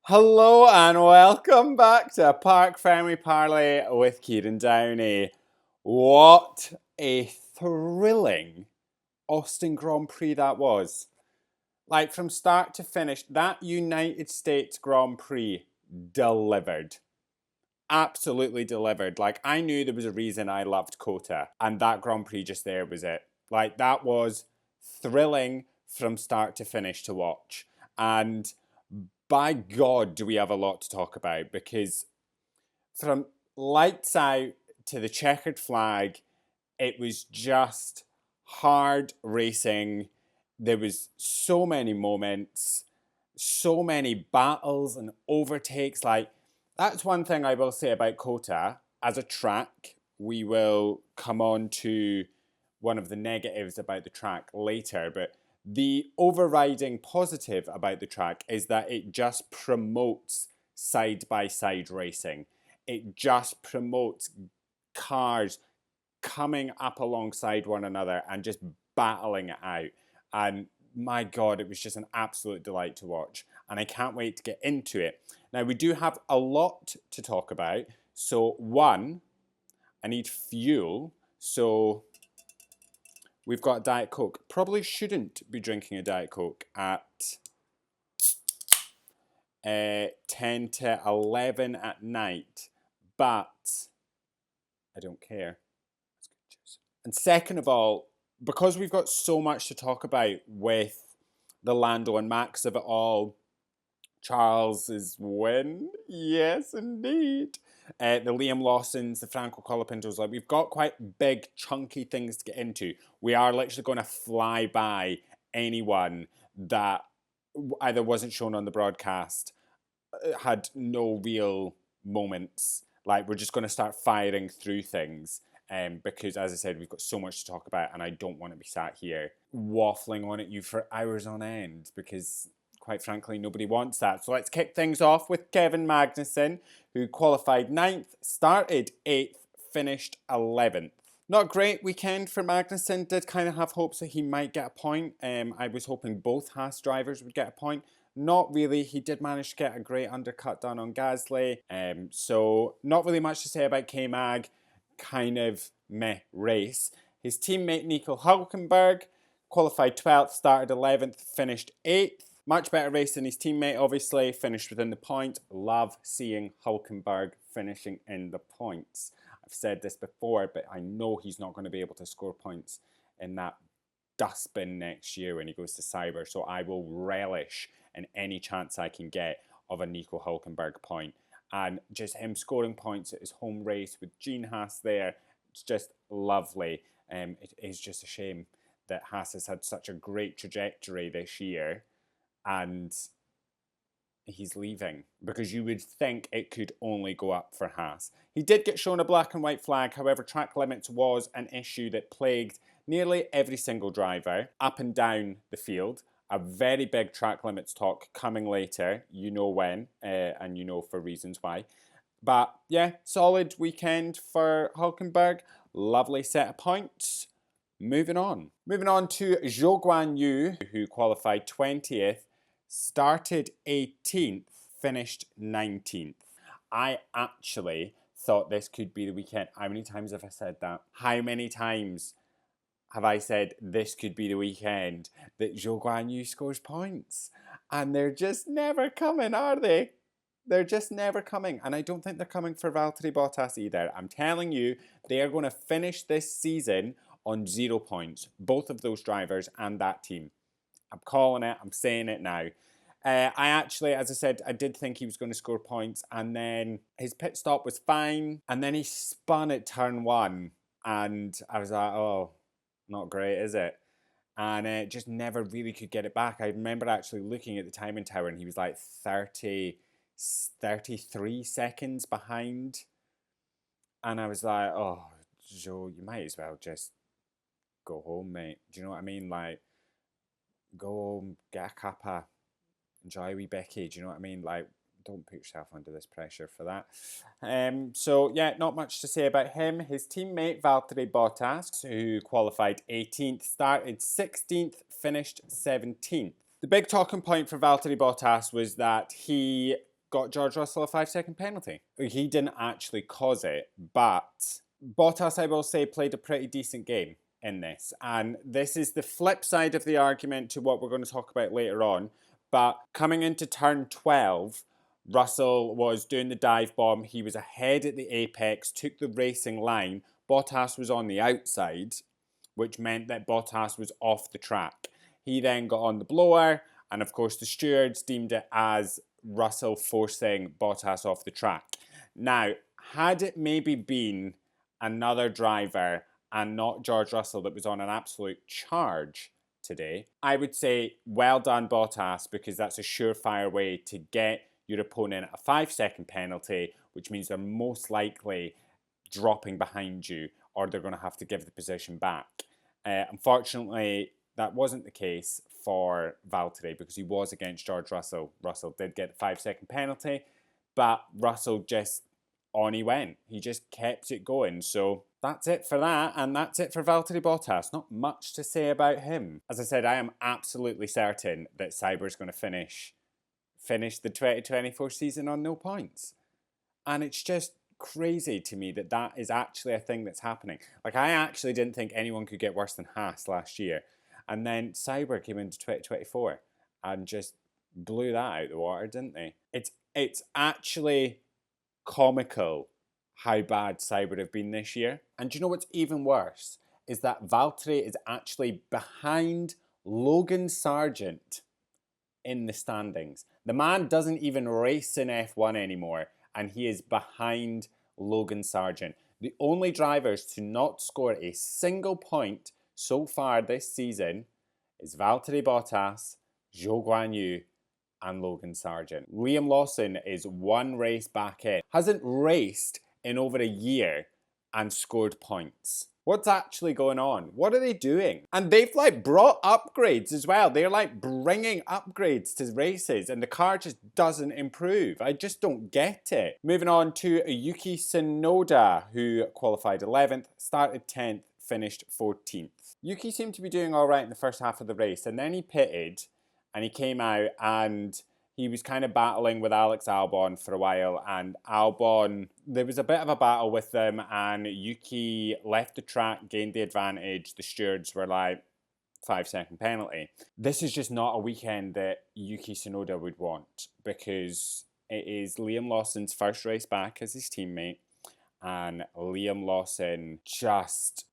Hello and welcome back to Parc Fermé Parlay with Kieran Downey. What a thrilling Austin Grand Prix that was. Like from start to finish, that United States Grand Prix delivered. Absolutely delivered. Like I knew there was a reason I loved COTA, and that Grand Prix just there was it. Like that was thrilling from start to finish to watch. And by God, do we have a lot to talk about, because from lights out to the checkered flag, it was just hard racing. There was so many moments, so many battles and overtakes. Like, that's one thing I will say about COTA. As a track, we will come on to one of the negatives about the track later, but the overriding positive about the track is that it just promotes side-by-side racing. It just promotes cars coming up alongside one another and just battling it out. And my God, it was just an absolute delight to watch. And I can't wait to get into it. Now, we do have a lot to talk about. So, one, I need fuel. So, we've got Diet Coke. Probably shouldn't be drinking a Diet Coke at 10 to 11 at night, but I don't care. And second of all, because we've got so much to talk about with the Lando and Max of it all, Charles's win, yes indeed. The Liam Lawsons, the Franco Colapintos, like we've got quite big, chunky things to get into. We are literally going to fly by anyone that either wasn't shown on the broadcast, had no real moments. Like, we're just going to start firing through things. Because, as I said, we've got so much to talk about, and I don't want to be sat here waffling on at you for hours on end, because, quite frankly, nobody wants that. So let's kick things off with Kevin Magnussen, who qualified 9th, started 8th, finished 11th. Not a great weekend for Magnussen. Did kind of have hopes that he might get a point. I was hoping both Haas drivers would get a point. Not really. He did manage to get a great undercut done on Gasly. So not really much to say about K-Mag. Kind of meh race. His teammate Nico Hülkenberg qualified 12th, started 11th, finished 8th. Much better race than his teammate, obviously. Finished within the point. Love seeing Hülkenberg finishing in the points. I've said this before, but I know he's not going to be able to score points in that dustbin next year when he goes to Cyber. So I will relish in any chance I can get of a Nico Hülkenberg point. And just him scoring points at his home race with Gene Haas there, it's just lovely. It is just a shame that Haas has had such a great trajectory this year and he's leaving, because you would think it could only go up for Haas. He did get shown a black and white flag. However, track limits was an issue that plagued nearly every single driver up and down the field. A very big track limits talk coming later. You know when, and you know for reasons why. But yeah, solid weekend for Hülkenberg. Lovely set of points. Moving on. Moving on to Zhou Guanyu, who qualified 20th, started 18th, finished 19th. I actually thought this could be the weekend. How many times have I said that? How many times have I said this could be the weekend that Zhou Guanyu scores points? And they're just never coming, are they? They're just never coming. And I don't think they're coming for Valtteri Bottas either. I'm telling you, they are going to finish this season on 0 points. Both of those drivers and that team. I'm calling it. I'm saying it now. I actually, as I said, I did think he was going to score points. And then his pit stop was fine. And then he spun at turn 1. And I was like, oh, not great, is it? And just never really could get it back. I remember actually looking at the timing tower and he was like 33 seconds behind. And I was like, oh, Joe, you might as well just go home, mate. Do you know what I mean? Like, go home, get a cuppa, enjoy a wee Becky. Do you know what I mean? Like, don't put yourself under this pressure for that. So, yeah, not much to say about him. His teammate, Valtteri Bottas, who qualified 18th, started 16th, finished 17th. The big talking point for Valtteri Bottas was that he got George Russell a 5-second penalty. He didn't actually cause it, but Bottas, I will say, played a pretty decent game in this. And this is the flip side of the argument to what we're going to talk about later on. But coming into turn 12, Russell was doing the dive bomb. He was ahead at the apex, took the racing line. Bottas was on the outside, which meant that Bottas was off the track. He then got on the blower, and of course the stewards deemed it as Russell forcing Bottas off the track. Now, had it maybe been another driver and not George Russell that was on an absolute charge today, I would say well done Bottas, because that's a surefire way to get your opponent a 5-second penalty, which means they're most likely dropping behind you or they're going to have to give the position back. Unfortunately, that wasn't the case for Valtteri because he was against George Russell. Russell did get the 5-second penalty, but Russell just on he went. He just kept it going. So that's it for that, and that's it for Valtteri Bottas. Not much to say about him. As I said, I am absolutely certain that Sauber's going to finish the 2024 season on no points. And it's just crazy to me that that is actually a thing that's happening. Like, I actually didn't think anyone could get worse than Haas last year. And then Sauber came into 2024 and just blew that out of the water, didn't they? It's actually comical how bad Sauber have been this year. And do you know what's even worse? Is that Valtteri is actually behind Logan Sargent in the standings. The man doesn't even race in F1 anymore, and he is behind Logan Sargent. The only drivers to not score a single point so far this season is Valtteri Bottas, Zhou Guanyu, and Logan Sargent. Liam Lawson is one race back in. Hasn't raced in over a year and scored points. What's actually going on? What are they doing? And they've like brought upgrades as well. They're like bringing upgrades to races and the car just doesn't improve. I just don't get it. Moving on to Yuki Tsunoda, who qualified 11th, started 10th, finished 14th. Yuki seemed to be doing all right in the first half of the race, and then he pitted and he came out and he was kind of battling with Alex Albon for a while, and Albon, there was a bit of a battle with them, and Yuki left the track, gained the advantage. The stewards were like, 5-second penalty. This is just not a weekend that Yuki Tsunoda would want, because it is Liam Lawson's first race back as his teammate, and Liam Lawson just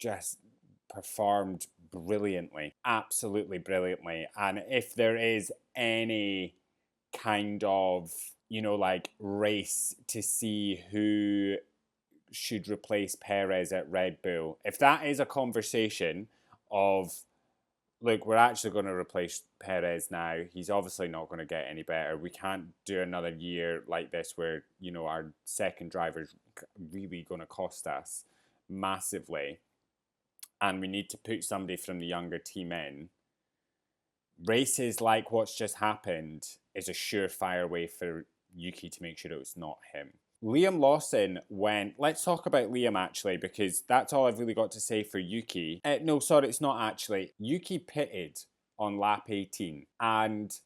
performed brilliantly, absolutely brilliantly. And if there is any kind of, you know, like race to see who should replace Perez at Red Bull, if that is a conversation of, look, we're actually going to replace Perez now, he's obviously not going to get any better, we can't do another year like this where, you know, our second driver's really going to cost us massively and we need to put somebody from the younger team in, races like what's just happened is a surefire way for Yuki to make sure it was not him. Liam Lawson went, let's talk about Liam actually, because that's all I've really got to say for Yuki. No, sorry, it's not actually. Yuki pitted on lap 18 and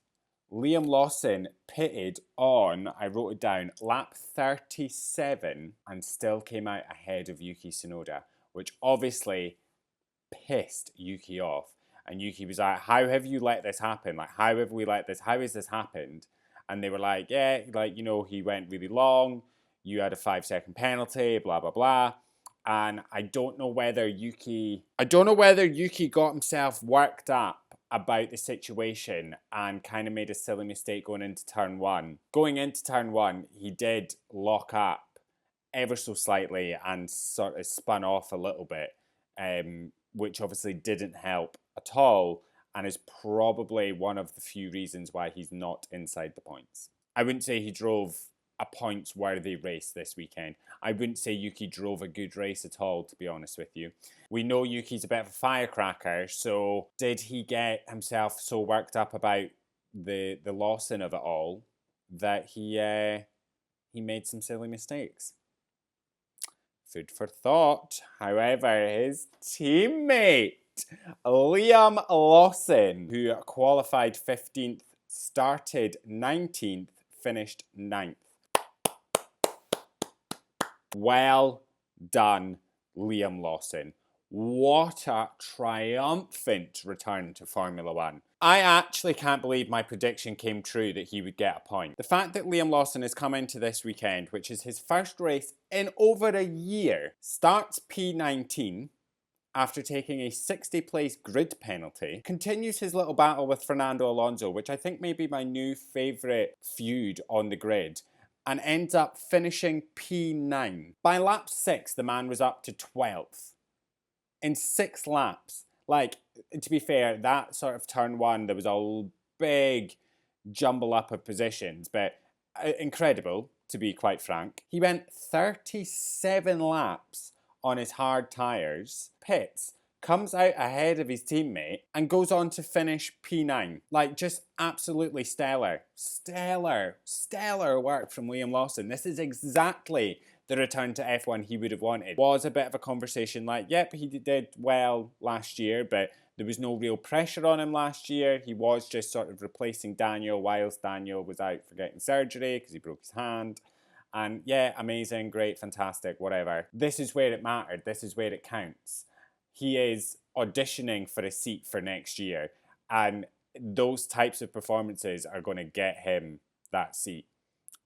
Liam Lawson pitted on, I wrote it down, lap 37 and still came out ahead of Yuki Tsunoda, which obviously pissed Yuki off. And Yuki was like, how have you let this happen? Like, how have we let this, how has this happened? And they were like, yeah, like, you know, he went really long. You had a 5-second penalty, blah, blah, blah. And I don't know whether Yuki got himself worked up about the situation and kind of made a silly mistake going into turn one. Going into turn one, he did lock up ever so slightly and sort of spun off a little bit, which obviously didn't help at all, and is probably one of the few reasons why he's not inside the points. I wouldn't say he drove a points-worthy race this weekend. I wouldn't say Yuki drove a good race at all, to be honest with you. We know Yuki's a bit of a firecracker, so did he get himself so worked up about the Lawson of it all that he made some silly mistakes? Food for thought. However, his teammate, Liam Lawson, who qualified 15th, started 19th, finished 9th. Well done, Liam Lawson. What a triumphant return to Formula One. I actually can't believe my prediction came true that he would get a point. The fact that Liam Lawson has come into this weekend, which is his first race in over a year, starts P19 after taking a 60th place grid penalty, continues his little battle with Fernando Alonso, which I think may be my new favourite feud on the grid, and ends up finishing P9. By lap 6, the man was up to 12th. In 6 laps. Like, to be fair, that sort of turn 1, there was a big jumble up of positions, but incredible, to be quite frank. He went 37 laps on his hard tyres, pits, comes out ahead of his teammate, and goes on to finish P9. Like, just absolutely stellar. Stellar work from Liam Lawson. This is exactly the return to F1 he would have wanted. Was a bit of a conversation like, yep, he did well last year, but there was no real pressure on him last year. He was just sort of replacing Daniel whilst Daniel was out for getting surgery because he broke his hand. And yeah, amazing, great, fantastic, whatever. This is where it mattered. This is where it counts. He is auditioning for a seat for next year, and those types of performances are going to get him that seat.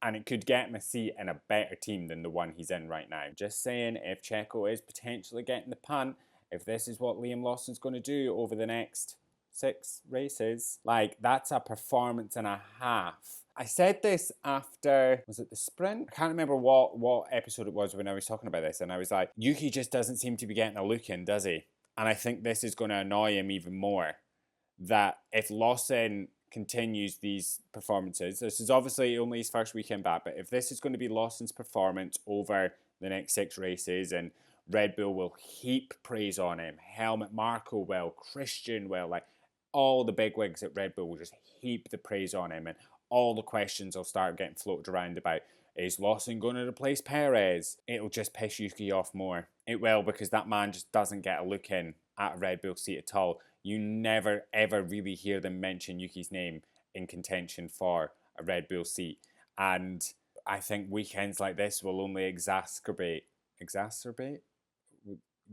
And it could get him a seat in a better team than the one he's in right now. Just saying, if Checo is potentially getting the punt, if this is what Liam Lawson's going to do over the next 6 races, like, that's a performance and a half. I said this after, was it the sprint? I can't remember what episode it was when I was talking about this, and I was like, Yuki just doesn't seem to be getting a look in, does he? And I think this is going to annoy him even more. That if Lawson continues these performances, this is obviously only his first weekend back, but if this is going to be Lawson's performance over the next 6 races, and Red Bull will heap praise on him, Helmut Marko will, Christian will, like, all the bigwigs at Red Bull will just heap the praise on him, and all the questions will start getting floated around about, is Lawson going to replace Perez? It'll just piss Yuki off more. It will, because that man just doesn't get a look in at a Red Bull seat at all. You never, ever really hear them mention Yuki's name in contention for a Red Bull seat. And I think weekends like this will only exacerbate?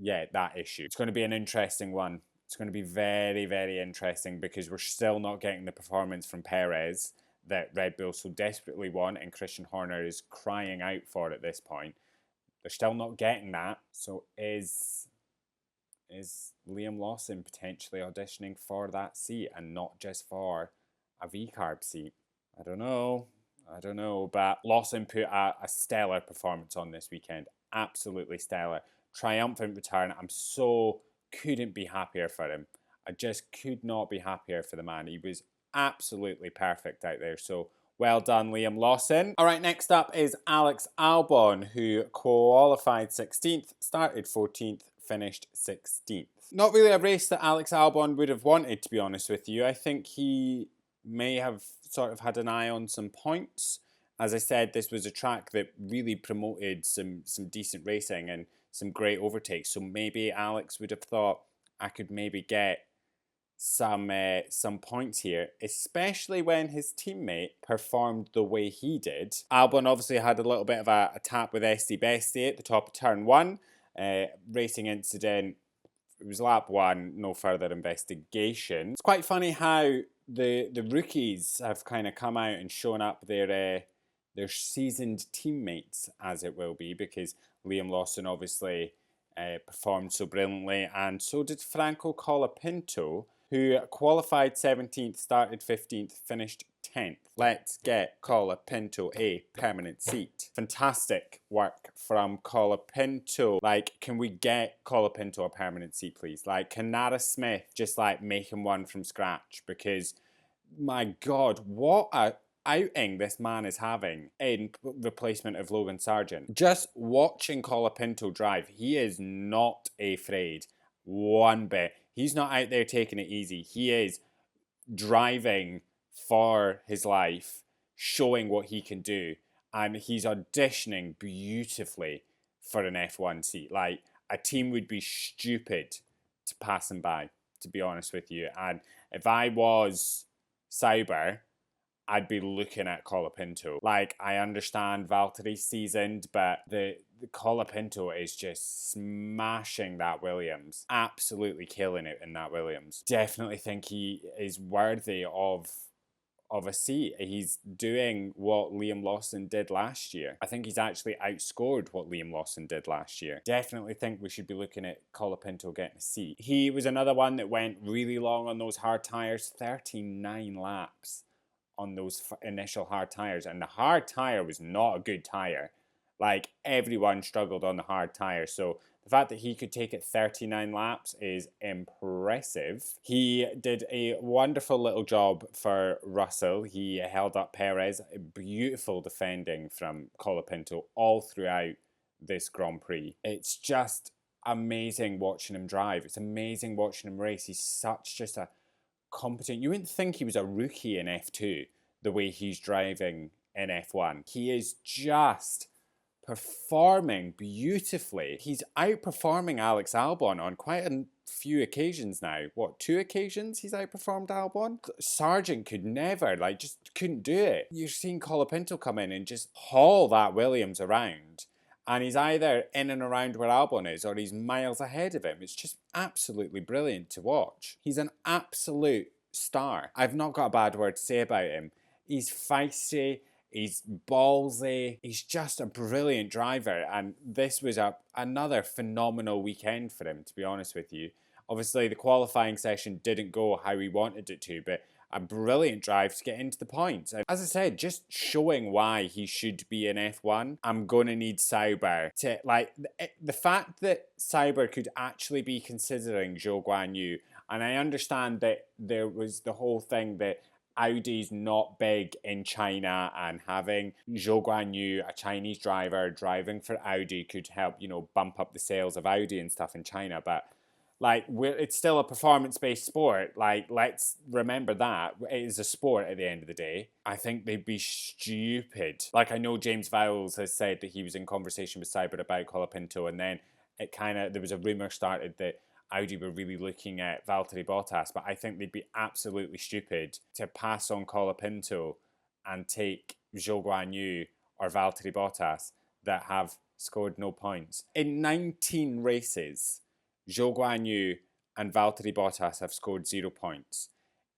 Yeah, that issue. It's going to be an interesting one. It's going to be very, very interesting, because we're still not getting the performance from Perez that Red Bull so desperately want, and Christian Horner is crying out for at this point. They're still not getting that. So is Liam Lawson potentially auditioning for that seat and not just for a V-carb seat? I don't know, but Lawson put a stellar performance on this weekend. Absolutely stellar. Triumphant return. Couldn't be happier for him. I just could not be happier for the man. He was absolutely perfect out there. So well done, Liam Lawson. All right, next up is Alex Albon, who qualified 16th, started 14th, finished 16th. Not really a race that Alex Albon would have wanted, to be honest with you. I think he may have sort of had an eye on some points. As I said, this was a track that really promoted some decent racing and some great overtakes. So maybe Alex would have thought, I could maybe get some points here, especially when his teammate performed the way he did. Albon obviously had a little bit of a tap with Esti Bestie at the top of turn 1. Racing incident. It was lap 1, no further investigation. It's quite funny how the rookies have kind of come out and shown up their seasoned teammates, as it will be, because Liam Lawson obviously performed so brilliantly, and so did Franco Colapinto, who qualified 17th, started 15th, finished 10th. Let's get Colapinto a permanent seat. Fantastic work from Colapinto. Like, can we get Colapinto a permanent seat, please? Like, can Nara Smith just, like, make him one from scratch? Because, my God, what a outing this man is having in replacement of Logan Sargent. Just watching Colapinto drive, he is not afraid one bit. He's not out there taking it easy. He is driving for his life, showing what he can do, and he's auditioning beautifully for an F1 seat. Like, a team would be stupid to pass him by, to be honest with you. And if I was Sauber, I'd be looking at Colapinto. Like, I understand Valtteri's seasoned, but the Colapinto is just smashing that Williams. Absolutely killing it in that Williams. Definitely think he is worthy of a seat. He's doing what Liam Lawson did last year. I think he's actually outscored what Liam Lawson did last year. Definitely think we should be looking at Colapinto getting a seat. He was another one that went really long on those hard tyres, 39 laps on those initial hard tyres, and the hard tyre was not a good tyre. Like, everyone struggled on the hard tyre, so the fact that he could take it 39 laps is impressive. He did a wonderful little job for Russell. He held up Perez. Beautiful defending from Colapinto all throughout this Grand Prix. It's just amazing watching him drive. It's amazing watching him race. He's such just a competent... You wouldn't think he was a rookie in F2 the way he's driving in F1. He is just performing beautifully. He's outperforming Alex Albon on quite a few occasions now. What, 2 occasions he's outperformed Albon? Sargent could never, like, just couldn't do it. You're seeing Colapinto come in and just haul that Williams around, and he's either in and around where Albon is or he's miles ahead of him. It's just absolutely brilliant to watch. He's an absolute star. I've not got a bad word to say about him. He's feisty, he's ballsy, he's just a brilliant driver, and this was another phenomenal weekend for him, to be honest with you. Obviously, the qualifying session didn't go how he wanted it to, but a brilliant drive to get into the points. And as I said, just showing why he should be in F1, I'm going to need Sauber to, like, the fact that Sauber could actually be considering Zhou Guanyu, and I understand that there was the whole thing that Audi's not big in China, and having Zhou Guanyu, a Chinese driver, driving for Audi could help, you know, bump up the sales of Audi and stuff in China. But, like, it's still a performance-based sport. Like, let's remember that. It is a sport at the end of the day. I think they'd be stupid. Like, I know James Vowles has said that he was in conversation with Sauber about Colapinto, and then there was a rumour started that Audi were really looking at Valtteri Bottas, but I think they'd be absolutely stupid to pass on Colapinto and take Zhou Guanyu or Valtteri Bottas that have scored no points. In 19 races, Zhou Guanyu and Valtteri Bottas have scored 0 points.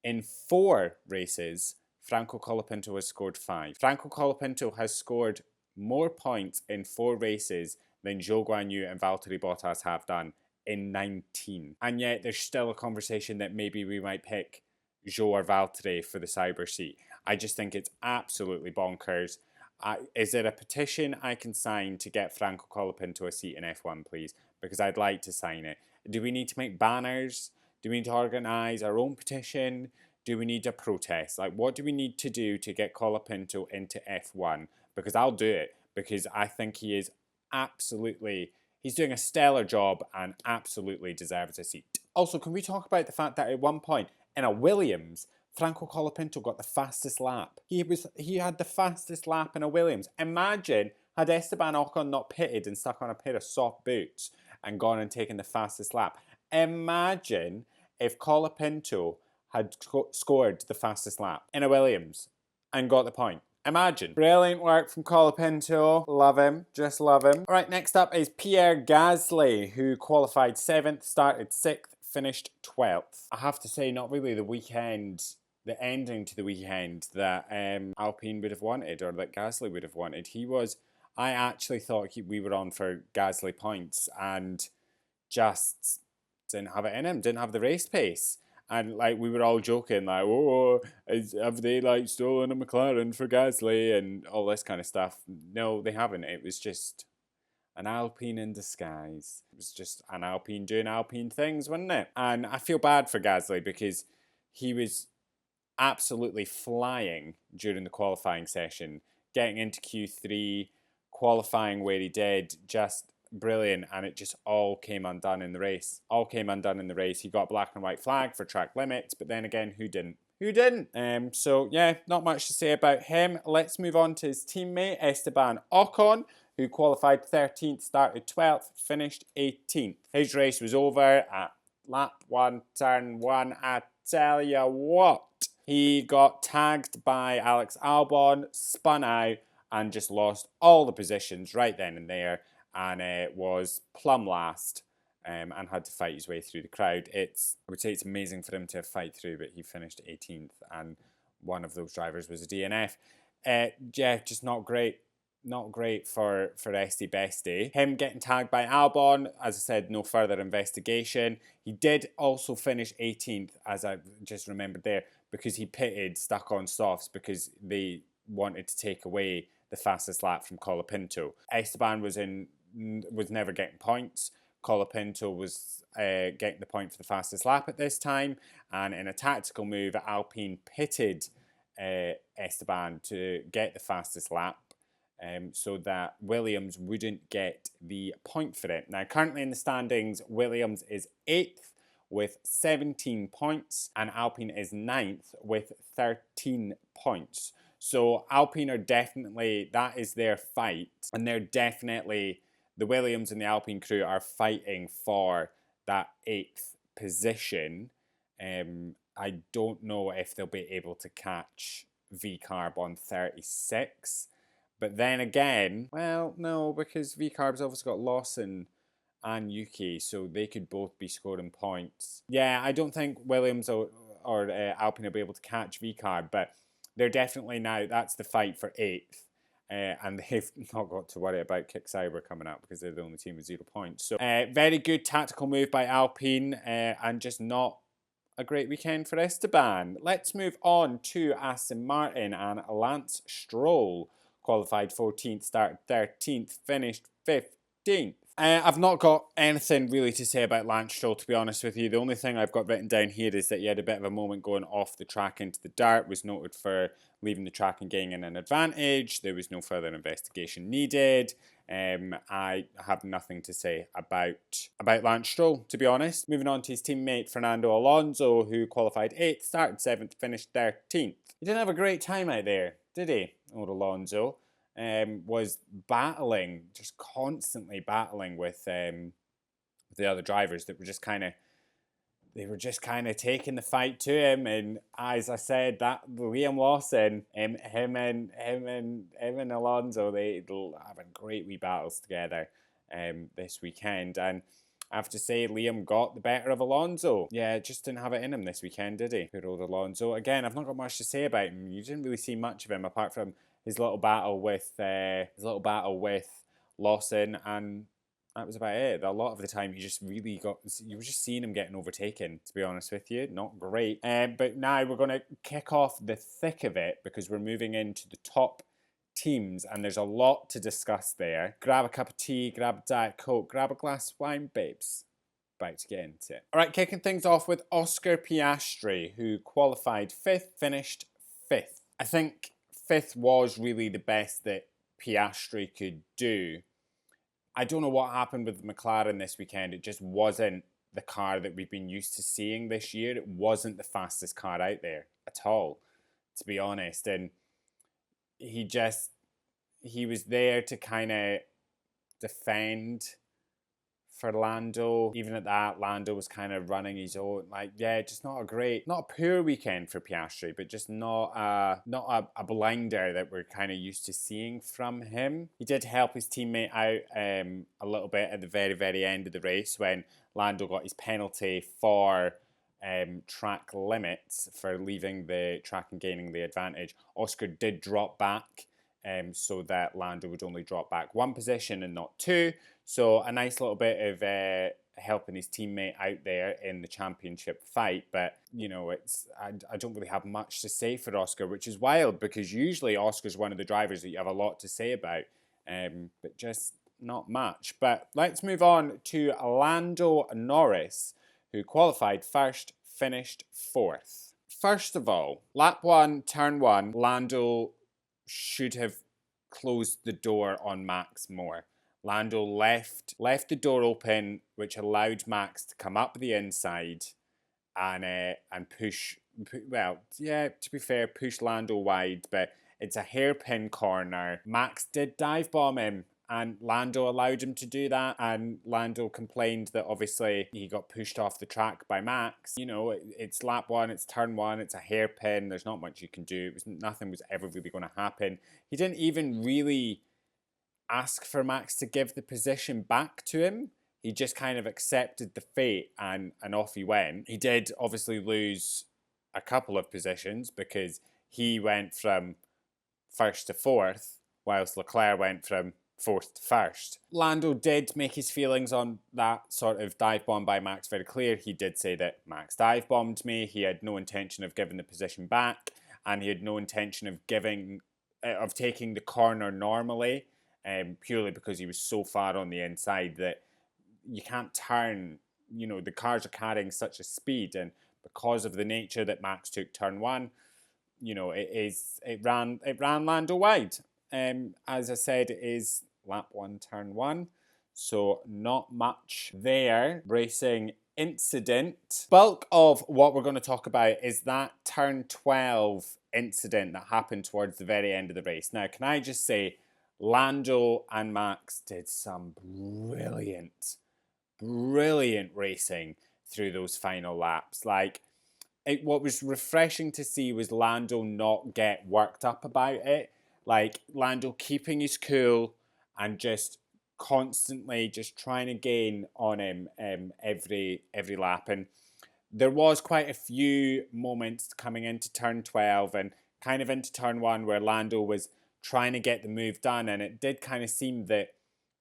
In 4 races, Franco Colapinto has scored 5. Franco Colapinto has scored more points in 4 races than Zhou Guanyu and Valtteri Bottas have done in 19. And yet there's still a conversation that maybe we might pick Zhou or Valtteri for the Sauber seat. I just think it's absolutely bonkers. Is there a petition I can sign to get Franco Colapinto a seat in F1, please? Because I'd like to sign it. Do we need to make banners? Do we need to organise our own petition? Do we need a protest? Like, what do we need to do to get Colapinto into F1? Because I'll do it, because I think he is absolutely... He's doing a stellar job and absolutely deserves a seat. Also, can we talk about the fact that at one point in a Williams, Franco Colapinto got the fastest lap. He had the fastest lap in a Williams. Imagine had Esteban Ocon not pitted and stuck on a pair of soft boots and gone and taken the fastest lap. Imagine if Colapinto had scored the fastest lap in a Williams and got the point. Imagine. Brilliant work from Colapinto. Love him. Just love him. All right, next up is Pierre Gasly, who qualified 7th, started 6th, finished 12th. I have to say, not really the ending to the weekend that Alpine would have wanted, or that Gasly would have wanted. I actually thought we were on for Gasly points and just didn't have it in him, didn't have the race pace. And, like, we were all joking, like, oh, have they, like, stolen a McLaren for Gasly and all this kind of stuff. No, they haven't. It was just an Alpine in disguise. It was just an Alpine doing Alpine things, wasn't it? And I feel bad for Gasly because he was absolutely flying during the qualifying session, getting into Q3, qualifying where he did, just brilliant, and it just all came undone in the race. He got a black and white flag for track limits, but then again, who didn't? So yeah, not much to say about him. Let's move on to his teammate, Esteban Ocon, who qualified 13th, started 12th, finished 18th. His race was over at lap 1, turn 1. I tell you what, He got tagged by Alex Albon, spun out, and just lost all the positions right then and there, and was plumb last. And had to fight his way through the crowd. I would say it's amazing for him to fight through, but he finished 18th, and one of those drivers was a DNF. Yeah, just not great. Not great for Esty Bestie. Him getting tagged by Albon, as I said, no further investigation. He did also finish 18th, as I just remembered there, because he pitted, stuck on softs, because they wanted to take away the fastest lap from Colapinto. Esteban was never getting points. Colapinto was getting the point for the fastest lap at this time, and in a tactical move, Alpine pitted Esteban to get the fastest lap, so that Williams wouldn't get the point for it. Now, currently in the standings, Williams is 8th with 17 points, and Alpine is 9th with 13 points. So Alpine are definitely, that is their fight, and they're definitely, the Williams and the Alpine crew are fighting for that 8th position. I don't know if they'll be able to catch V-Carb on 36. But then again, well, no, because V-Carb's obviously got Lawson and Yuki, so they could both be scoring points. Yeah, I don't think Williams or Alpine will be able to catch V-Carb, but they're definitely now, that's the fight for 8th. And they've not got to worry about Kick Sauber coming up because they're the only team with 0 points. So very good tactical move by Alpine, and just not a great weekend for Esteban. Let's move on to Aston Martin, and Lance Stroll qualified 14th, started 13th, finished 15th. I've not got anything really to say about Lance Stroll, to be honest with you. The only thing I've got written down here is that he had a bit of a moment going off the track into the dirt, was noted for leaving the track and gaining an advantage. There was no further investigation needed. I have nothing to say about Lance Stroll, to be honest. Moving on to his teammate Fernando Alonso, who qualified 8th, started 7th, finished 13th. He didn't have a great time out there, did he, old Alonso? Was battling, just constantly battling with the other drivers that were just kind of, taking the fight to him. And as I said, that Liam Lawson, him and Alonso, they'll have a great wee battles together this weekend. And I have to say, Liam got the better of Alonso. Yeah, just didn't have it in him this weekend, did he? Poor old Alonso. Again, I've not got much to say about him. You didn't really see much of him apart from his little battle with Lawson, and that was about it. A lot of the time, you were just seeing him getting overtaken, to be honest with you. Not great. But now we're going to kick off the thick of it because we're moving into the top teams, and there's a lot to discuss there. Grab a cup of tea, grab a Diet Coke, grab a glass of wine, babes. About to get into it. All right, kicking things off with Oscar Piastri, who qualified 5th, finished 5th. I think 5th was really the best that Piastri could do. I don't know what happened with McLaren this weekend. It just wasn't the car that we've been used to seeing this year. It wasn't the fastest car out there at all, to be honest. And he was there to kind of defend for Lando. Even at that, Lando was kind of running his own. Just not a poor weekend for Piastri, but just not a blinder that we're kind of used to seeing from him. He did help his teammate out a little bit at the very, very end of the race when Lando got his penalty for track limits for leaving the track and gaining the advantage. Oscar did drop back, so that Lando would only drop back 1 position and not 2. So a nice little bit of helping his teammate out there in the championship fight. But, I don't really have much to say for Oscar, which is wild because usually Oscar's one of the drivers that you have a lot to say about, but just not much. But let's move on to Lando Norris, who qualified 1st, finished 4th. First of all, lap 1, turn 1, Lando should have closed the door on Max more. Lando left the door open, which allowed Max to come up the inside and push. Well, yeah, to be fair, push Lando wide, but it's a hairpin corner. Max did dive bomb him, and Lando allowed him to do that, and Lando complained that obviously he got pushed off the track by Max. You know, it's lap 1, it's turn 1, it's a hairpin, there's not much you can do. Nothing was ever really going to happen. He didn't even really ask for Max to give the position back to him. He just kind of accepted the fate, and off he went. He did obviously lose a couple of positions because he went from 1st to 4th, whilst Leclerc went from 4th to 1st. Lando did make his feelings on that sort of dive bomb by Max very clear. He did say that Max dive bombed me. He had no intention of giving the position back, and he had no intention of taking the corner normally, purely because he was so far on the inside that you can't turn. You know, the cars are carrying such a speed, and because of the nature that Max took turn 1, you know, it ran Lando wide. As I said, it is lap 1, turn 1, so not much there. Racing incident. Bulk of what we're going to talk about is that turn 12 incident that happened towards the very end of the race. Now, can I just say, Lando and Max did some brilliant racing through those final laps. Like, what was refreshing to see was Lando not get worked up about it. Like, Lando keeping his cool and just constantly just trying to gain on him every lap. And there was quite a few moments coming into turn 12 and kind of into turn 1 where Lando was trying to get the move done, and it did kind of seem that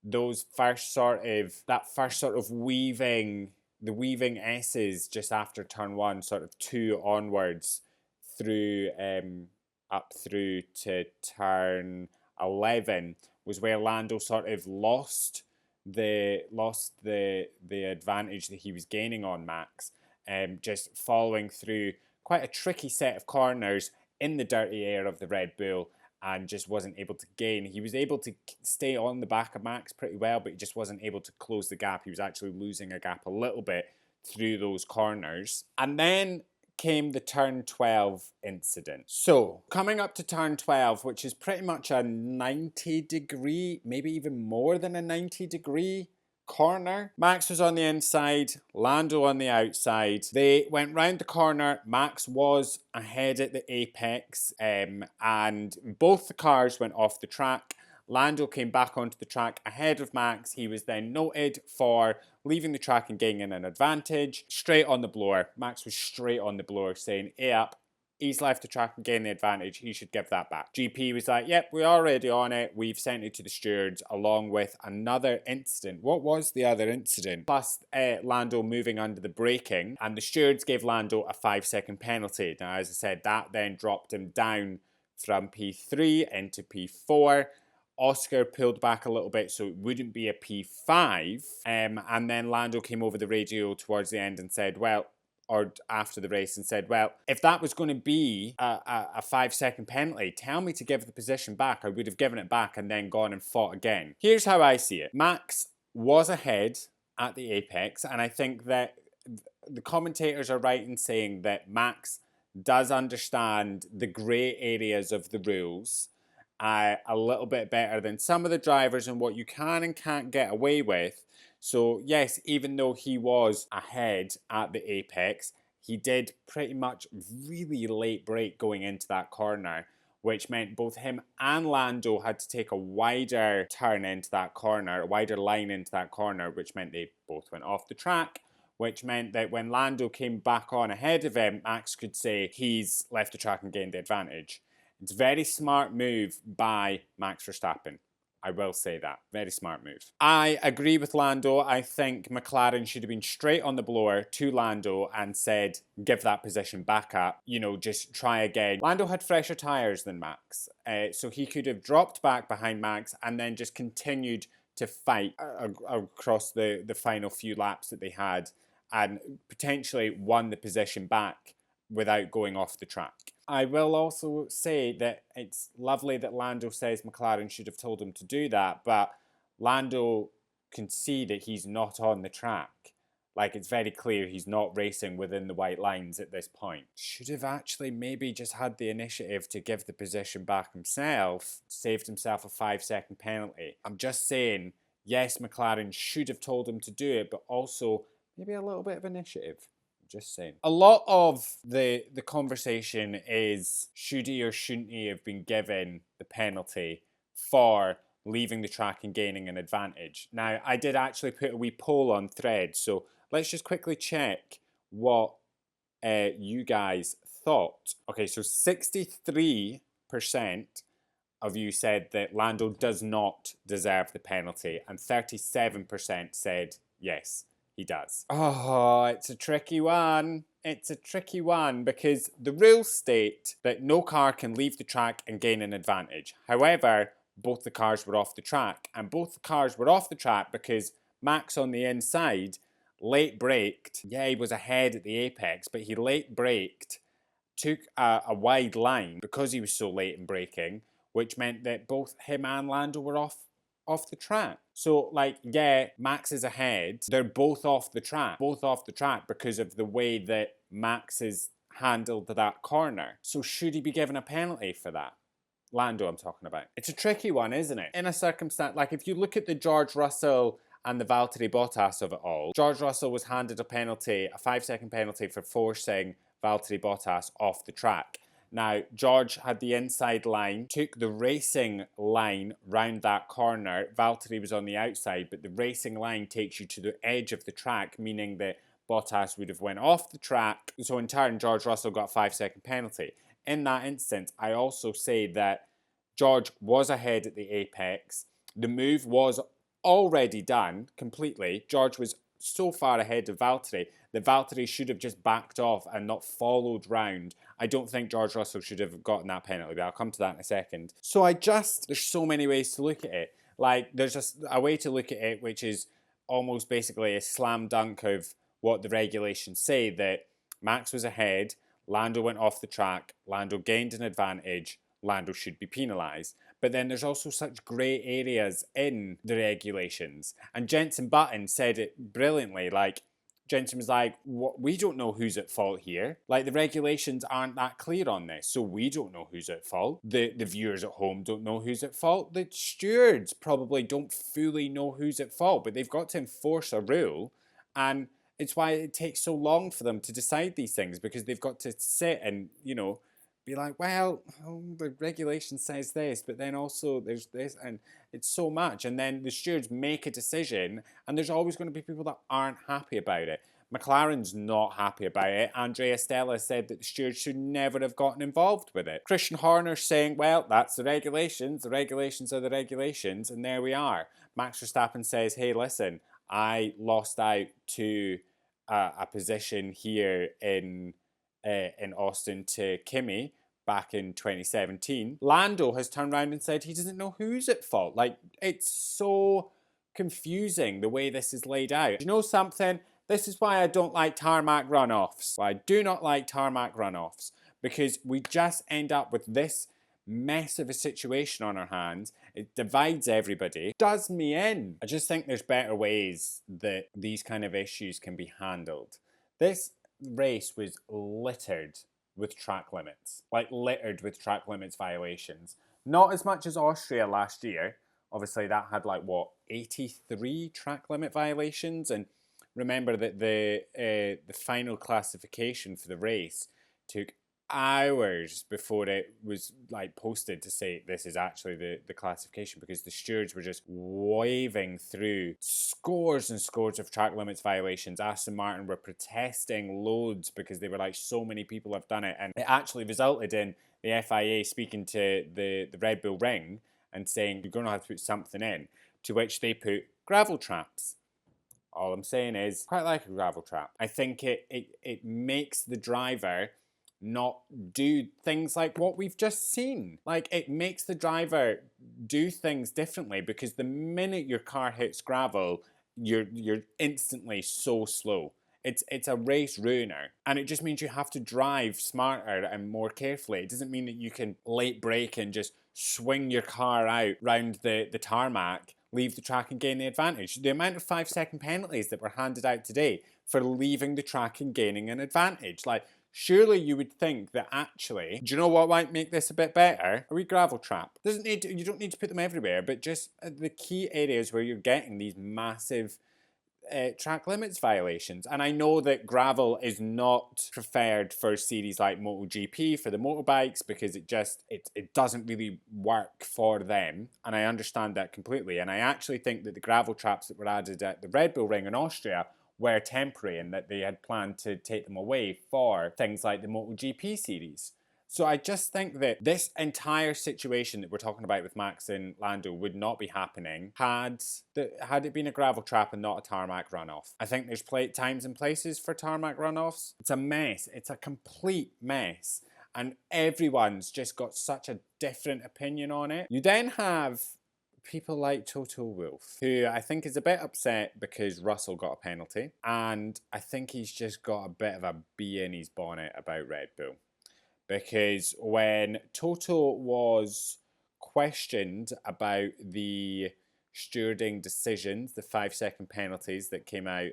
that first sort of weaving S's just after turn 1, sort of 2 onwards through up through to turn 11 was where Lando sort of lost the advantage that he was gaining on Max, just following through quite a tricky set of corners in the dirty air of the Red Bull, and just wasn't able to gain. He was able to stay on the back of Max pretty well, but he just wasn't able to close the gap. He was actually losing a gap a little bit through those corners. And then came the turn 12 incident. So, coming up to turn 12, which is pretty much a 90-degree, maybe even more than a 90-degree corner. Max was on the inside, Lando on the outside. They went round the corner. Max was ahead at the apex, and both the cars went off the track. Lando came back onto the track ahead of Max. He was then noted for leaving the track and gaining an advantage. Straight on the blower. Max was straight on the blower saying, "Hey up, he's left the track and gained the advantage. He should give that back." GP was like, "Yep, we're already on it. We've sent it to the stewards," along with another incident. What was the other incident? Plus Lando moving under the braking, and the stewards gave Lando a 5-second penalty. Now, as I said, that then dropped him down from P3 into P4. Oscar pulled back a little bit so it wouldn't be a P5. And then Lando came over the radio towards the end and said, or after the race, and said, "Well, if that was going to be a 5-second penalty, tell me to give the position back. I would have given it back and then gone and fought again." Here's how I see it. Max was ahead at the apex, and I think that the commentators are right in saying that Max does understand the grey areas of the rules a little bit better than some of the drivers and what you can and can't get away with. So yes, even though he was ahead at the apex, he did pretty much really late brake going into that corner, which meant both him and Lando had to take a wider turn into that corner, a wider line into that corner, which meant they both went off the track, which meant that when Lando came back on ahead of him, Max could say he's left the track and gained the advantage. It's a very smart move by Max Verstappen. I will say that. Very smart move. I agree with Lando. I think McLaren should have been straight on the blower to Lando and said, "Give that position back up. You know, just try again." Lando had fresher tyres than Max, so he could have dropped back behind Max and then just continued to fight across the final few laps that they had and potentially won the position back without going off the track. I will also say that it's lovely that Lando says McLaren should have told him to do that, but Lando can see that he's not on the track. Like, it's very clear he's not racing within the white lines at this point. Should have actually maybe just had the initiative to give the position back himself, saved himself a 5-second penalty. I'm just saying, yes, McLaren should have told him to do it, but also maybe a little bit of initiative. Just saying. A lot of the conversation is, should he or shouldn't he have been given the penalty for leaving the track and gaining an advantage? Now, I did actually put a wee poll on Thread, so let's just quickly check what you guys thought. Okay, so 63% of you said that Lando does not deserve the penalty, and 37% said yes, he does. Oh, it's a tricky one. It's a tricky one because the rules state that no car can leave the track and gain an advantage. However, both the cars were off the track, and both the cars were off the track because Max on the inside late braked. Yeah, he was ahead at the apex, but he late braked, took a wide line because he was so late in braking, which meant that both him and Lando were off the track. So, like, yeah, Max is ahead. They're both off the track. Both off the track because of the way that Max has handled that corner. So should he be given a penalty for that? Lando, I'm talking about. It's a tricky one, isn't it? In a circumstance, like if you look at the George Russell and the Valtteri Bottas of it all, George Russell was handed a penalty, a 5-second penalty for forcing Valtteri Bottas off the track. Now, George had the inside line, took the racing line round that corner. Valtteri was on the outside, but the racing line takes you to the edge of the track, meaning that Bottas would have went off the track. So in turn, George Russell got a 5-second penalty. In that instance, I also say that George was ahead at the apex. The move was already done completely. George was so far ahead of Valtteri that Valtteri should have just backed off and not followed round. I don't think George Russell should have gotten that penalty, but I'll come to that in a second. So there's so many ways to look at it. Like, there's just a way to look at it which is almost basically a slam dunk of what the regulations say, that Max was ahead, Lando went off the track, Lando gained an advantage, Lando should be penalised. But then there's also such grey areas in the regulations. And Jenson Button said it brilliantly. Like, Jenson was like, we don't know who's at fault here. Like, the regulations aren't that clear on this, so we don't know who's at fault. The viewers at home don't know who's at fault. The stewards probably don't fully know who's at fault, but they've got to enforce a rule. And it's why it takes so long for them to decide these things, because they've got to sit and, you know, be like, well, the regulation says this, but then also there's this, and it's so much. And then the stewards make a decision, and there's always going to be people that aren't happy about it. McLaren's not happy about it. Andrea Stella said that the stewards should never have gotten involved with it. Christian Horner's saying, well, that's the regulations are the regulations, and there we are. Max Verstappen says, hey, listen, I lost out to a position here in Austin to Kimi back in 2017. Lando has turned around and said he doesn't know who's at fault. Like, it's so confusing the way this is laid out. You know something? This is why I don't like tarmac runoffs. I do not like tarmac runoffs, because we just end up with this mess of a situation on our hands. It divides everybody, does me in. I just think there's better ways that these kind of issues can be handled. This race was littered with track limits, like littered with track limits violations. Not as much as Austria last year. Obviously that had like, what, 83 track limit violations? And remember that the final classification for the race took hours before it was like posted to say this is actually the classification, because the stewards were just waving through scores and scores of track limits violations. Aston Martin were protesting loads because they were like, so many people have done it, and it actually resulted in the FIA speaking to the Red Bull Ring and saying you're going to have to put something in, to which they put gravel traps. All I'm saying is, quite like a gravel trap. I think it makes the driver not do things like what we've just seen. Like, it makes the driver do things differently, because the minute your car hits gravel, you're instantly so slow. It's a race ruiner, and it just means you have to drive smarter and more carefully. It doesn't mean that you can late brake and just swing your car out round the tarmac leave the track and gain the advantage. The amount of 5-second penalties that were handed out today for leaving the track and gaining an advantage. Like, surely you would think that actually, do you know what might make this a bit better? A wee gravel trap. You don't need to put them everywhere, but just the key areas where you're getting these massive track limits violations. And I know that gravel is not preferred for series like MotoGP for the motorbikes because it doesn't really work for them, and I understand that completely. And I actually think that the gravel traps that were added at the Red Bull Ring in Austria were temporary and that they had planned to take them away for things like the MotoGP series. So I just think that this entire situation that we're talking about with Max and Lando would not be happening had it been a gravel trap and not a tarmac runoff. I think there's times and places for tarmac runoffs. It's a mess. It's a complete mess. And everyone's just got such a different opinion on it. You then have people like Toto Wolff, who I think is a bit upset because Russell got a penalty. And I think he's just got a bit of a bee in his bonnet about Red Bull. Because when Toto was questioned about the stewarding decisions, the 5-second penalties that came out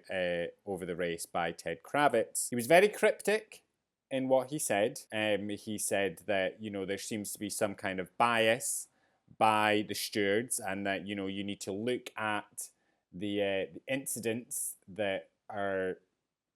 over the race by Ted Kravitz, he was very cryptic in what he said. He said that, there seems to be some kind of bias by the stewards and that, you need to look at the incidents that are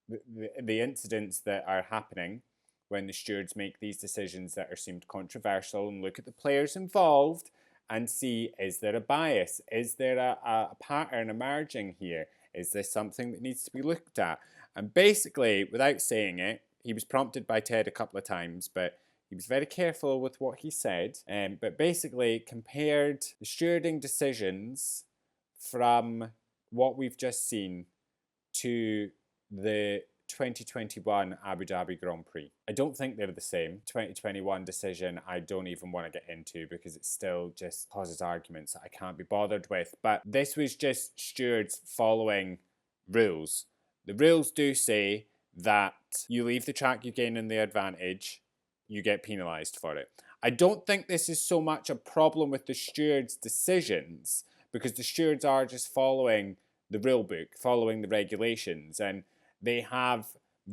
the incidents that are happening when the stewards make these decisions that are seemed controversial, and look at the players involved and see, is there a bias? Is there a pattern emerging here? Is this something that needs to be looked at? And basically, without saying it, he was prompted by Ted a couple of times, but he was very careful with what he said. But basically compared the stewarding decisions from what we've just seen to the 2021 Abu Dhabi Grand Prix. I don't think they're the same. 2021 decision I don't even want to get into because it still just causes arguments that I can't be bothered with. But this was just stewards following rules. The rules do say that you leave the track, you gain in the advantage, you get penalised for it. I don't think this is so much a problem with the stewards' decisions because the stewards are just following the rule book, following the regulations, and they have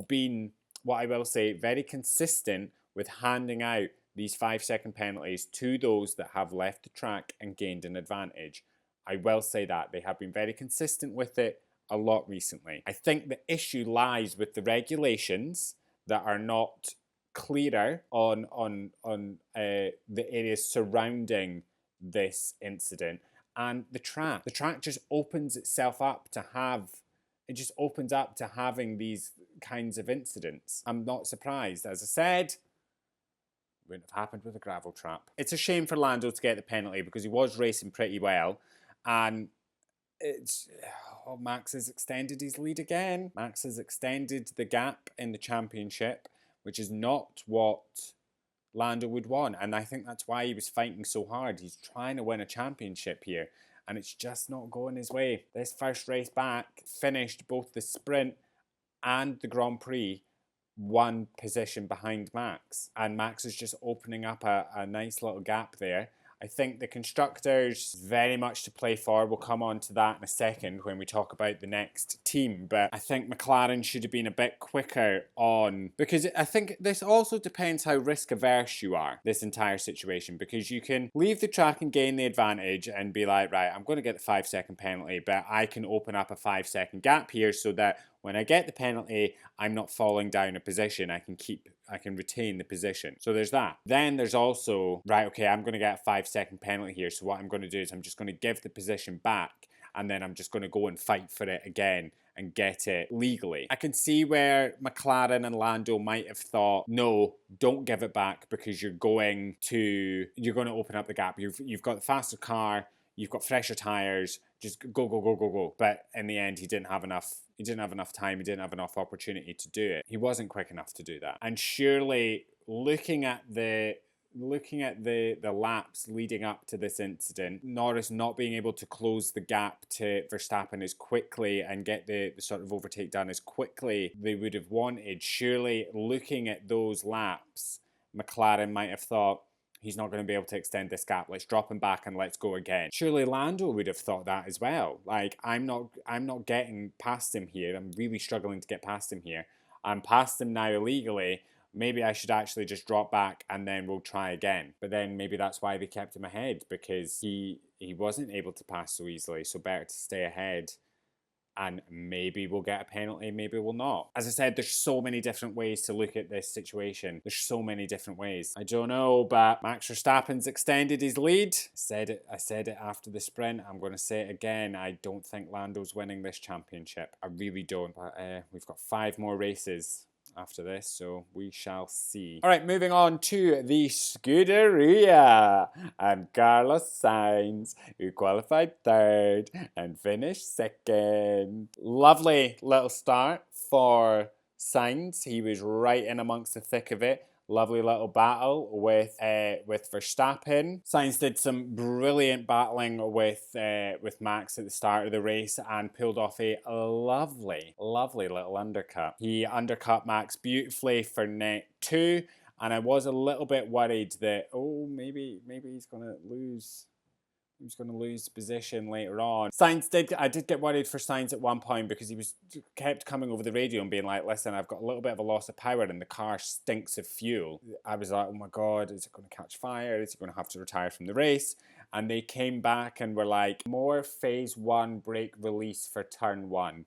been, what I will say, very consistent with handing out these 5-second penalties to those that have left the track and gained an advantage. I will say that. They have been very consistent with it a lot recently. I think the issue lies with the regulations that are not clearer on the areas surrounding this incident, and the track. The track just opens itself up to having these kinds of incidents. I'm not surprised. As I said, wouldn't have happened with a gravel trap. It's a shame for Lando to get the penalty because he was racing pretty well, and Max has extended his lead again. Max has extended the gap in the championship, which is not what Lando would want, and I think that's why he was fighting so hard. He's trying to win a championship here, and it's just not going his way. This first race back finished both the sprint and the Grand Prix one position behind Max, and Max is just opening up a nice little gap there. I think the constructors very much to play for. We'll come on to that in a second when we talk about the next team. But I think McLaren should have been a bit quicker on, because I think this also depends how risk averse you are, this entire situation, because you can leave the track and gain the advantage and be like, right, I'm going to get the 5-second penalty, but I can open up a 5-second gap here so that when I get the penalty, I'm not falling down a position. I can retain the position. So there's that. Then there's also, right, okay, I'm going to get a 5-second penalty here. So what I'm going to do is I'm just going to give the position back, and then I'm just going to go and fight for it again and get it legally. I can see where McLaren and Lando might have thought, no, don't give it back because you're going to open up the gap. You've got the faster car, you've got fresher tires, just go. But in the end, he didn't have enough time, he didn't have enough opportunity to do it. He wasn't quick enough to do that. And surely looking at the laps leading up to this incident, Norris not being able to close the gap to Verstappen as quickly and get the sort of overtake done as quickly they would have wanted, surely looking at those laps, McLaren might have thought, he's not going to be able to extend this gap. Let's drop him back and let's go again. Surely Lando would have thought that as well. Like, I'm not getting past him here. I'm really struggling to get past him here. I'm past him now illegally. Maybe I should actually just drop back and then we'll try again. But then maybe that's why they kept him ahead, because he wasn't able to pass so easily. So better to stay ahead. And maybe we'll get a penalty, maybe we'll not. As I said, there's so many different ways to look at this situation. There's so many different ways. I don't know, but Max Verstappen's extended his lead. I said it after the sprint. I'm going to say it again. I don't think Lando's winning this championship. I really don't. But we've got 5 more races after this, so we shall see. All right, moving on to the Scuderia and Carlos Sainz, who qualified 3rd and finished 2nd. Lovely little start for Sainz. He was right in amongst the thick of it. Lovely little battle with Verstappen. Sainz did some brilliant battling with Max at the start of the race and pulled off a lovely little undercut. He undercut Max beautifully for net 2, and I was a little bit worried that maybe he's gonna lose. He was going to lose position later on. I did get worried for Sainz at one point because he kept coming over the radio and being like, listen, I've got a little bit of a loss of power and the car stinks of fuel. I was like, oh my God, is it going to catch fire? Is he going to have to retire from the race? And they came back and were like, more phase 1 brake release for turn 1.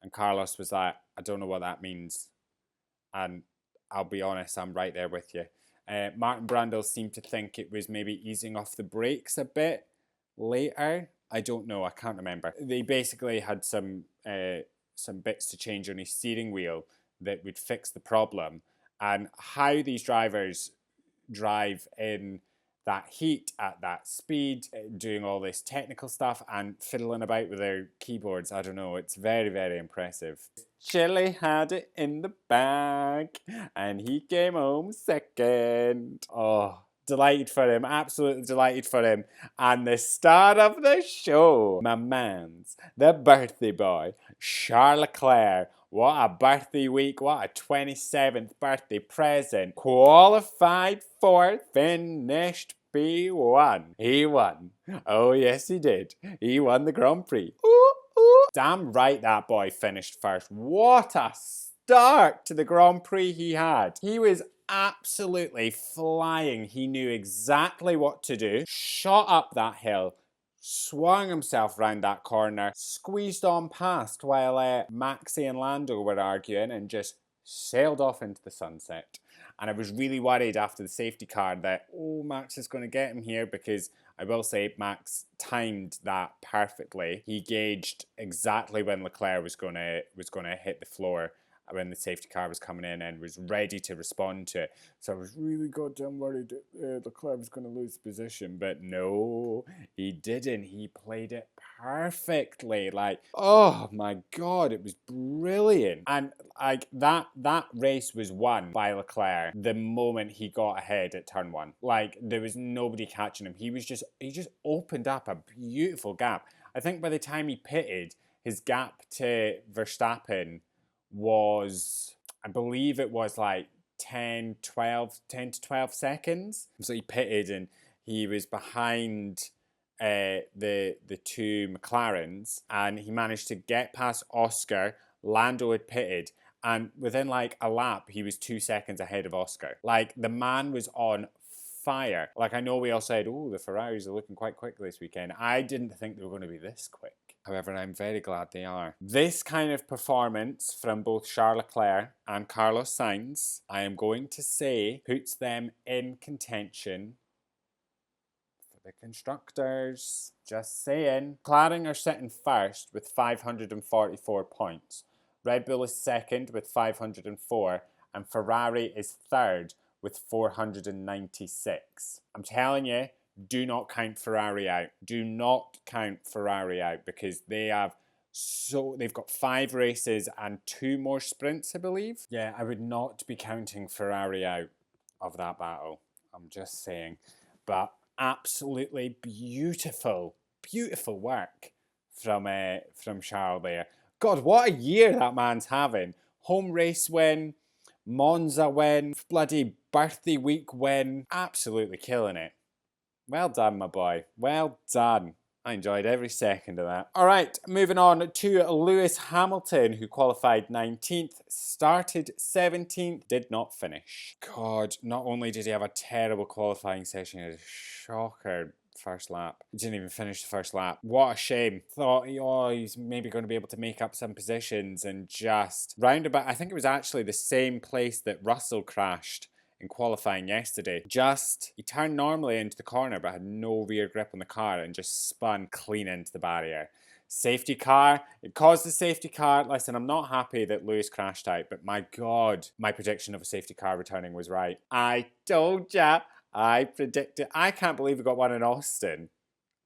And Carlos was like, I don't know what that means. And I'll be honest, I'm right there with you. Martin Brundle seemed to think it was maybe easing off the brakes a bit later. I don't know, I can't remember. They basically had some bits to change on his steering wheel that would fix the problem. And how these drivers drive in that heat at that speed, doing all this technical stuff and fiddling about with their keyboards, I don't know, it's very, very impressive. Chile had it in the bag and he came home 2nd. Oh, delighted for him, absolutely delighted for him. And the star of the show, my man's, the birthday boy, Charles Leclerc. What a birthday week, what a 27th birthday present. Qualified 4th, finished P1. He won. Oh yes he did. He won the Grand Prix. Ooh, ooh. Damn right that boy finished first. What a start to the Grand Prix he had. He was absolutely flying. He knew exactly what to do. Shot up that hill, swung himself round that corner, squeezed on past while Maxie and Lando were arguing, and just sailed off into the sunset. And I was really worried after the safety car that, Max is going to get him here, because I will say Max timed that perfectly. He gauged exactly when Leclerc was going to hit the floor when the safety car was coming in and was ready to respond to it. So I was really goddamn worried Leclerc was going to lose position, but no, he didn't. He played it perfectly. Like, oh my God, it was brilliant. And like that race was won by Leclerc the moment he got ahead at turn 1. Like, there was nobody catching him. He just opened up a beautiful gap. I think by the time he pitted, his gap to Verstappen was, I believe it was like 10 to 12 seconds. So he pitted and he was behind the 2 McLarens, and he managed to get past Oscar. Lando had pitted, and within like a lap he was 2 seconds ahead of Oscar. Like, the man was on fire. Like, I know we all said, the Ferraris are looking quite quick this weekend. I didn't think they were going to be this quick. However, I'm very glad they are. This kind of performance from both Charles Leclerc and Carlos Sainz, I am going to say, puts them in contention for the constructors. Just saying. McLaren are sitting first with 544 points. Red Bull is second with 504, and Ferrari is third with 496. I'm telling you, do not count Ferrari out. Do not count Ferrari out, because they've got 5 races and 2 more sprints, I believe. Yeah, I would not be counting Ferrari out of that battle. I'm just saying. But absolutely beautiful work from Charles there. God, what a year that man's having. Home race win, Monza win, bloody birthday week win. Absolutely killing it. Well done, my boy. Well done. I enjoyed every second of that. All right, moving on to Lewis Hamilton, who qualified 19th, started 17th, did not finish. God, not only did he have a terrible qualifying session, he had a shocker first lap. He didn't even finish the first lap. What a shame. Thought, oh, he's maybe going to be able to make up some positions, and just roundabout, I think it was actually the same place that Russell crashed in qualifying yesterday. He turned normally into the corner but had no rear grip on the car and just spun clean into the barrier. Safety car, it caused the safety car. Listen, I'm not happy that Lewis crashed out, but my God, my prediction of a safety car returning was right. I told ya, I predicted. I can't believe we got one in Austin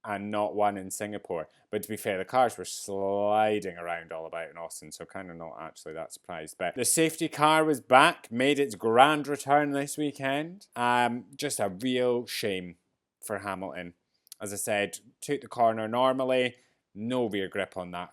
and not one in Singapore. But to be fair, the cars were sliding around all about in Austin, so kind of not actually that surprised. But the safety car was back, made its grand return this weekend. Just a real shame for Hamilton. As I said, took the corner normally, no rear grip on that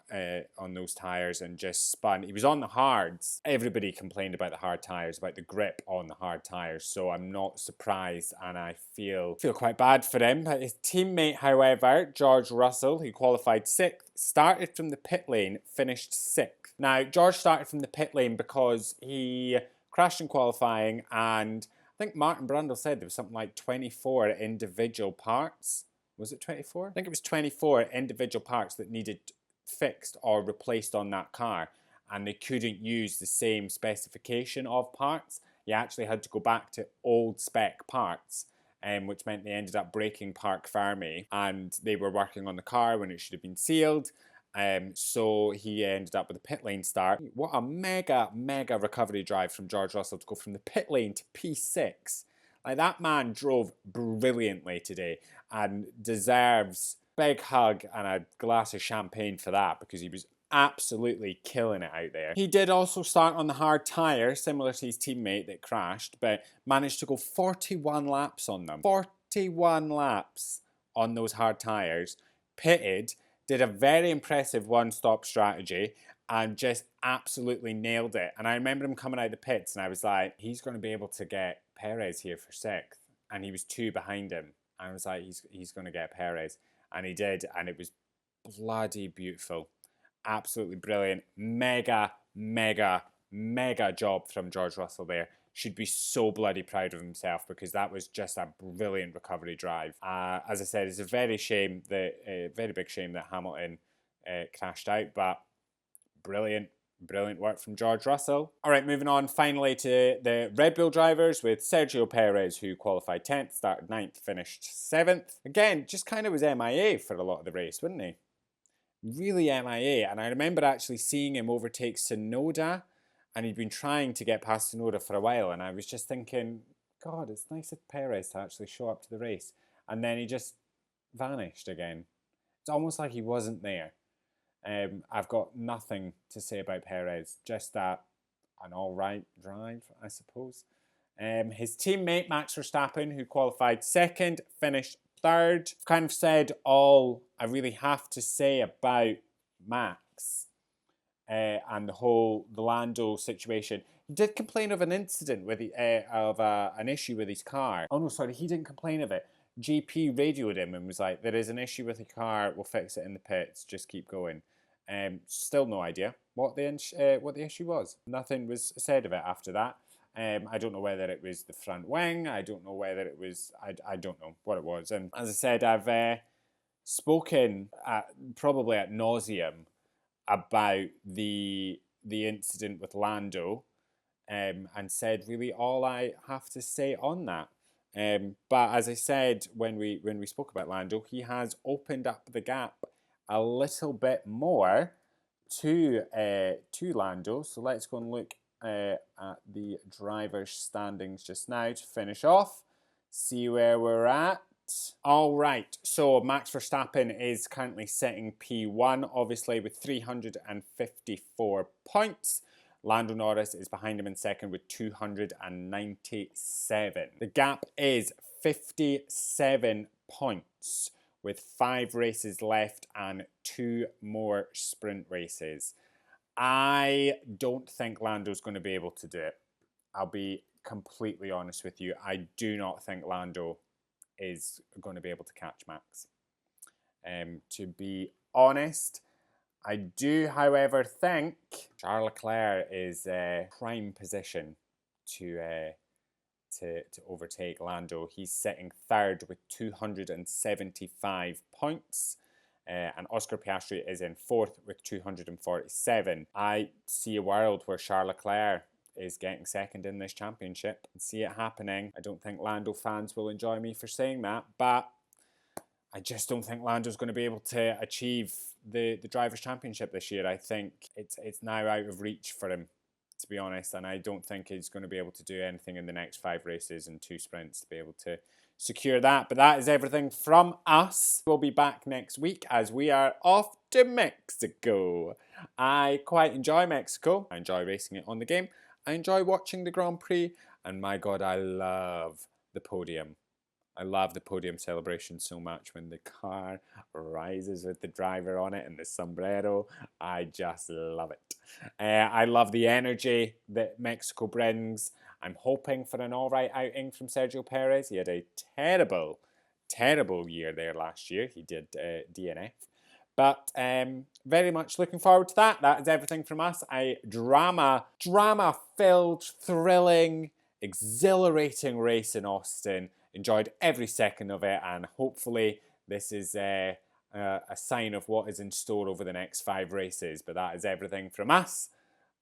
on those tyres, and just spun. He was on the hards. Everybody complained about the hard tyres, about the grip on the hard tyres, so I'm not surprised, and I feel quite bad for him. His teammate, however, George Russell, who qualified 6th, started from the pit lane, finished 6th. Now, George started from the pit lane because he crashed in qualifying, and I think Martin Brundle said there was something like 24 individual parts. Was it 24? I think it was 24 individual parts that needed fixed or replaced on that car, and they couldn't use the same specification of parts. You actually had to go back to old spec parts, which meant they ended up breaking Parc Fermé, and they were working on the car when it should have been sealed. So he ended up with a pit lane start. What a mega recovery drive from George Russell to go from the pit lane to P6. Like, that man drove brilliantly today and deserves a big hug and a glass of champagne for that, because he was absolutely killing it out there. He did also start on the hard tyre, similar to his teammate that crashed, but managed to go 41 laps on them. 41 laps on those hard tyres. Pitted, did a very impressive one-stop strategy, and just absolutely nailed it. And I remember him coming out of the pits, and I was like, he's going to be able to get Perez here for 6th. And he was 2 behind him. I was like, he's going to get Perez. And he did, and it was bloody beautiful. Absolutely brilliant. Mega job from George Russell there. Should be so bloody proud of himself, because that was just a brilliant recovery drive. As I said, it's a very big shame that Hamilton crashed out, but brilliant work from George Russell. All right, moving on finally to the Red Bull drivers, with Sergio Perez, who qualified 10th, started 9th, finished 7th. Again, just kind of was MIA for a lot of the race, wasn't he? Really MIA. And I remember actually seeing him overtake Tsunoda, and he'd been trying to get past Tsunoda for a while, and I was just thinking, God, it's nice of Perez to actually show up to the race. And then he just vanished again. It's almost like he wasn't there. I've got nothing to say about Perez, just an all-right drive, I suppose. His teammate, Max Verstappen, who qualified 2nd, finished 3rd. I've kind of said all I really have to say about Max and the Lando situation. He did complain of an incident with an issue with his car. Oh no, sorry, he didn't complain of it. GP radioed him and was like, there is an issue with the car, we'll fix it in the pits, just keep going. Still no idea what the issue was. Nothing was said of it after that. I don't know whether it was the front wing. I don't know whether it was, I don't know what it was. And as I said, I've spoken probably ad nauseum about the incident with Lando, and said really all I have to say on that. But as I said when we spoke about Lando, he has opened up the gap a little bit more to Lando. So let's go and look at the drivers' standings just now to finish off. See where we're at. All right, so Max Verstappen is currently sitting P1, obviously, with 354 points. Lando Norris is behind him in 2nd with 297. The gap is 57 points with 5 races left and 2 more sprint races. I don't think Lando's going to be able to do it. I'll be completely honest with you, I do not think Lando is going to be able to catch Max. To be honest, I do, however, think Charles Leclerc is prime position to overtake Lando. He's sitting third with 275 points. And Oscar Piastri is in fourth with 247. I see a world where Charles Leclerc is getting second in this championship and see it happening. I don't think Lando fans will enjoy me for saying that, but I just don't think Lando's going to be able to achieve the Drivers' Championship this year. I think it's now out of reach for him, to be honest, and I don't think he's going to be able to do anything in the next 5 races and 2 sprints to be able to secure that. But that is everything from us. We'll be back next week as we are off to Mexico. I quite enjoy Mexico. I enjoy racing it on the game. I enjoy watching the Grand Prix, and my God, I love the podium. I love the podium celebration so much when the car rises with the driver on it and the sombrero. I just love it. I love the energy that Mexico brings. I'm hoping for an alright outing from Sergio Perez. He had a terrible, terrible year there last year. He did DNF. But very much looking forward to that. That is everything from us. A drama-filled, thrilling, exhilarating race in Austin. Enjoyed every second of it, and hopefully this is a sign of what is in store over the next 5 races. But that is everything from us.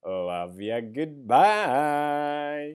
Love ya, goodbye.